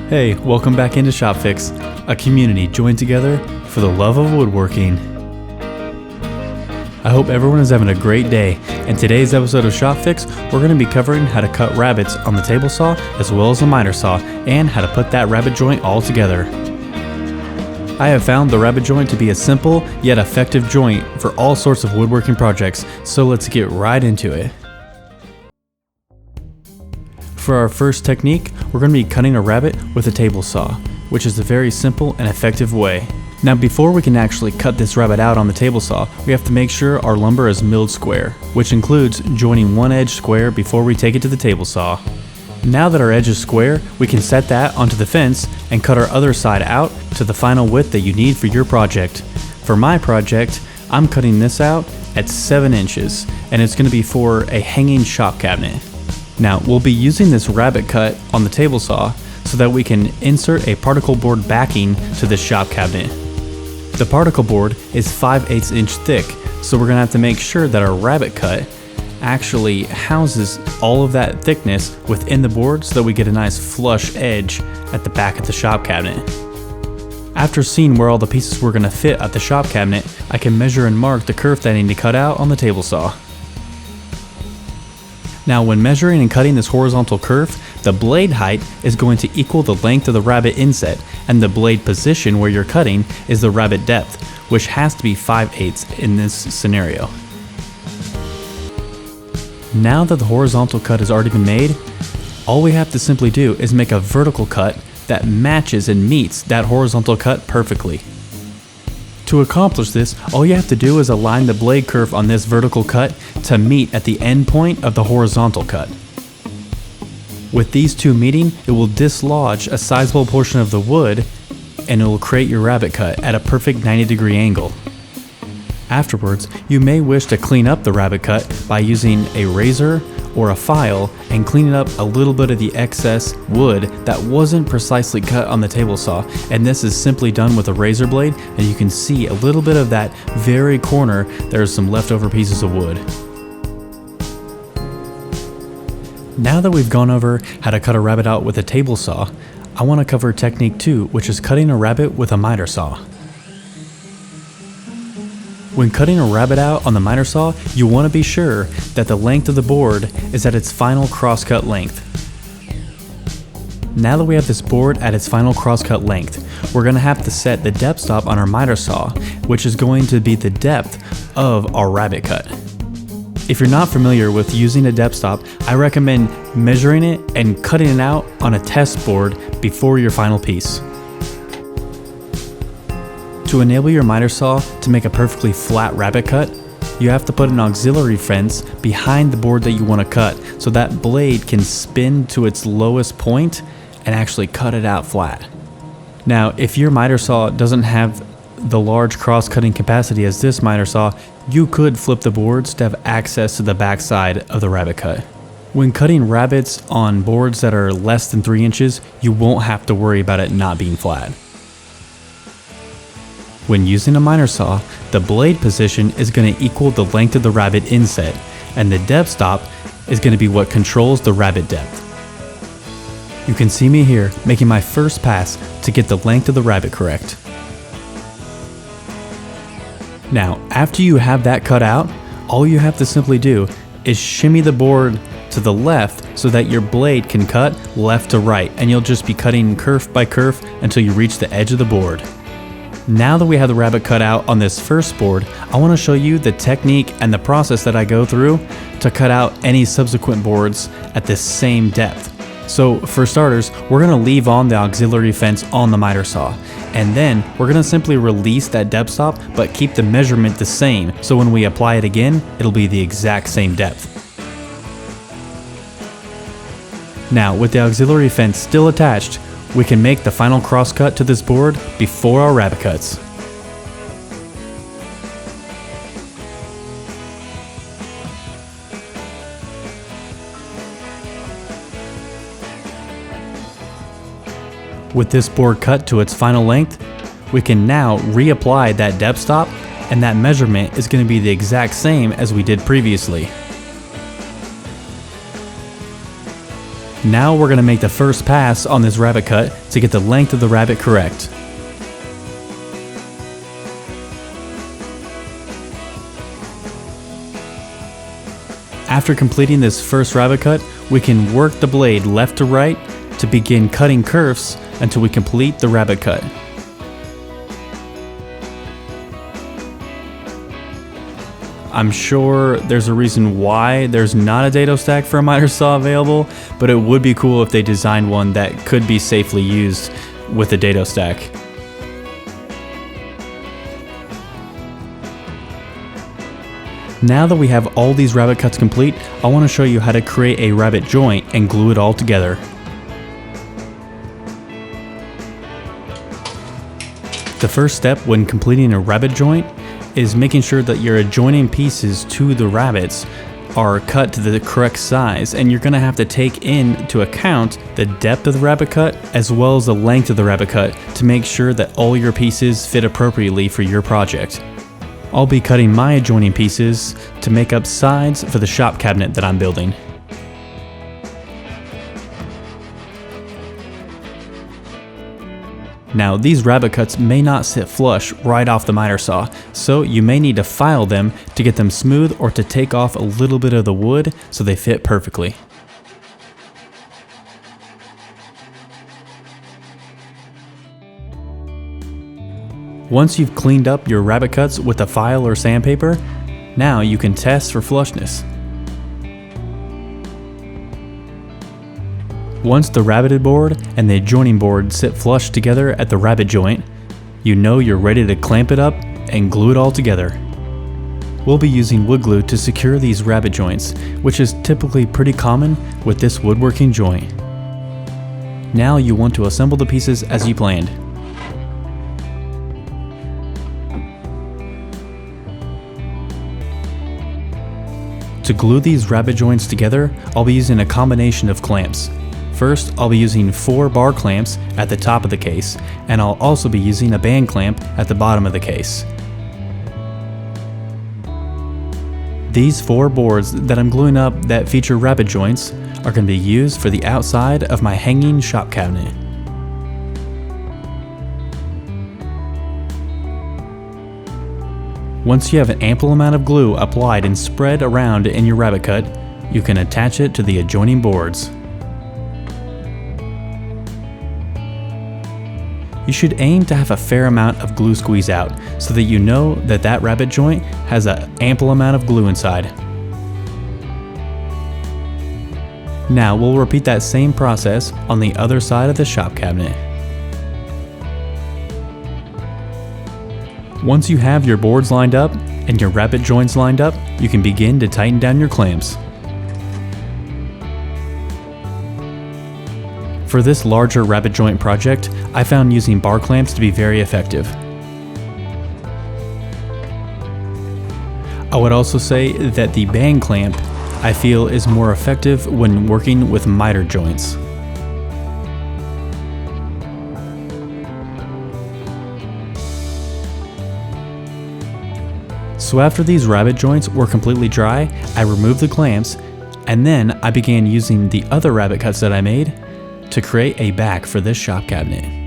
Hey, welcome back into Shopfix, a community joined together for the love of woodworking. I hope everyone is having a great day. In today's episode of Shopfix, we're going to be covering how to cut rabbets on the table saw as well as the miter saw, and how to put that rabbet joint all together. I have found the rabbet joint to be a simple yet effective joint for all sorts of woodworking projects, so let's get right into it. For our first technique, we're going to be cutting a rabbet with a table saw, which is a very simple and effective way. Now before we can actually cut this rabbet out on the table saw, we have to make sure our lumber is milled square, which includes joining one edge square before we take it to the table saw. Now that our edge is square, we can set that onto the fence and cut our other side out to the final width that you need for your project. For my project, I'm cutting this out at 7 inches, and it's going to be for a hanging shop cabinet. Now we'll be using this rabbet cut on the table saw so that we can insert a particle board backing to this shop cabinet. The particle board is 5/8 inch thick, so we're going to have to make sure that our rabbet cut actually houses all of that thickness within the board so that we get a nice flush edge at the back of the shop cabinet. After seeing where all the pieces were going to fit at the shop cabinet, I can measure and mark the kerf that I need to cut out on the table saw. Now when measuring and cutting this horizontal kerf, the blade height is going to equal the length of the rabbet inset, and the blade position where you're cutting is the rabbet depth, which has to be 5/8 in this scenario. Now that the horizontal cut has already been made, all we have to simply do is make a vertical cut that matches and meets that horizontal cut perfectly. To accomplish this, all you have to do is align the blade kerf on this vertical cut to meet at the end point of the horizontal cut. With these two meeting, it will dislodge a sizable portion of the wood, and it will create your rabbet cut at a perfect 90-degree angle. Afterwards, you may wish to clean up the rabbet cut by using a razor or a file and cleaning up a little bit of the excess wood that wasn't precisely cut on the table saw, and this is simply done with a razor blade, and you can see a little bit of that very corner. There's some leftover pieces of wood. Now that we've gone over how to cut a rabbet out with a table saw, I want to cover technique 2, which is cutting a rabbet with a miter saw. When cutting a rabbet out on the miter saw, you want to be sure that the length of the board is at its final crosscut length. Now that we have this board at its final crosscut length, we're going to have to set the depth stop on our miter saw, which is going to be the depth of our rabbet cut. If you're not familiar with using a depth stop, I recommend measuring it and cutting it out on a test board before your final piece. To enable your miter saw to make a perfectly flat rabbet cut, you have to put an auxiliary fence behind the board that you want to cut so that blade can spin to its lowest point and actually cut it out flat. Now, if your miter saw doesn't have the large cross-cutting capacity as this miter saw, you could flip the boards to have access to the back side of the rabbet cut. When cutting rabbets on boards that are less than 3 inches, you won't have to worry about it not being flat. When using a miter saw, the blade position is going to equal the length of the rabbet inset, and the depth stop is going to be what controls the rabbet depth. You can see me here making my first pass to get the length of the rabbet correct. Now, after you have that cut out, all you have to simply do is shimmy the board to the left so that your blade can cut left to right, and you'll just be cutting kerf by kerf until you reach the edge of the board. Now that we have the rabbet cut out on this first board, I want to show you the technique and the process that I go through to cut out any subsequent boards at this same depth. So for starters, we're going to leave on the auxiliary fence on the miter saw, and then we're going to simply release that depth stop but keep the measurement the same, so when we apply it again, it'll be the exact same depth. Now with the auxiliary fence still attached, we can make the final crosscut to this board before our rabbet cuts. With this board cut to its final length, we can now reapply that depth stop, and that measurement is going to be the exact same as we did previously. Now we're going to make the first pass on this rabbet cut to get the length of the rabbet correct. After completing this first rabbet cut, we can work the blade left to right to begin cutting kerfs until we complete the rabbet cut. I'm sure there's a reason why there's not a dado stack for a miter saw available, but it would be cool if they designed one that could be safely used with a dado stack. Now that we have all these rabbet cuts complete, I want to show you how to create a rabbet joint and glue it all together. The first step when completing a rabbet joint is making sure that your adjoining pieces to the rabbets are cut to the correct size, and you're going to have to take into account the depth of the rabbet cut as well as the length of the rabbet cut to make sure that all your pieces fit appropriately for your project. I'll be cutting my adjoining pieces to make up sides for the shop cabinet that I'm building. Now, these rabbet cuts may not sit flush right off the miter saw, so you may need to file them to get them smooth or to take off a little bit of the wood so they fit perfectly. Once you've cleaned up your rabbet cuts with a file or sandpaper, now you can test for flushness. Once the rabbeted board and the adjoining board sit flush together at the rabbet joint, you know you're ready to clamp it up and glue it all together. We'll be using wood glue to secure these rabbet joints, which is typically pretty common with this woodworking joint. Now you want to assemble the pieces as you planned. To glue these rabbet joints together, I'll be using a combination of clamps. First, I'll be using 4 bar clamps at the top of the case, and I'll also be using a band clamp at the bottom of the case. These 4 boards that I'm gluing up that feature rabbet joints are going to be used for the outside of my hanging shop cabinet. Once you have an ample amount of glue applied and spread around in your rabbet cut, you can attach it to the adjoining boards. You should aim to have a fair amount of glue squeeze out so that you know that that rabbet joint has an ample amount of glue inside. Now we'll repeat that same process on the other side of the shop cabinet. Once you have your boards lined up and your rabbet joints lined up, you can begin to tighten down your clamps. For this larger rabbet joint project, I found using bar clamps to be very effective. I would also say that the band clamp I feel is more effective when working with miter joints. So after these rabbet joints were completely dry, I removed the clamps, and then I began using the other rabbet cuts that I made to create a back for this shop cabinet.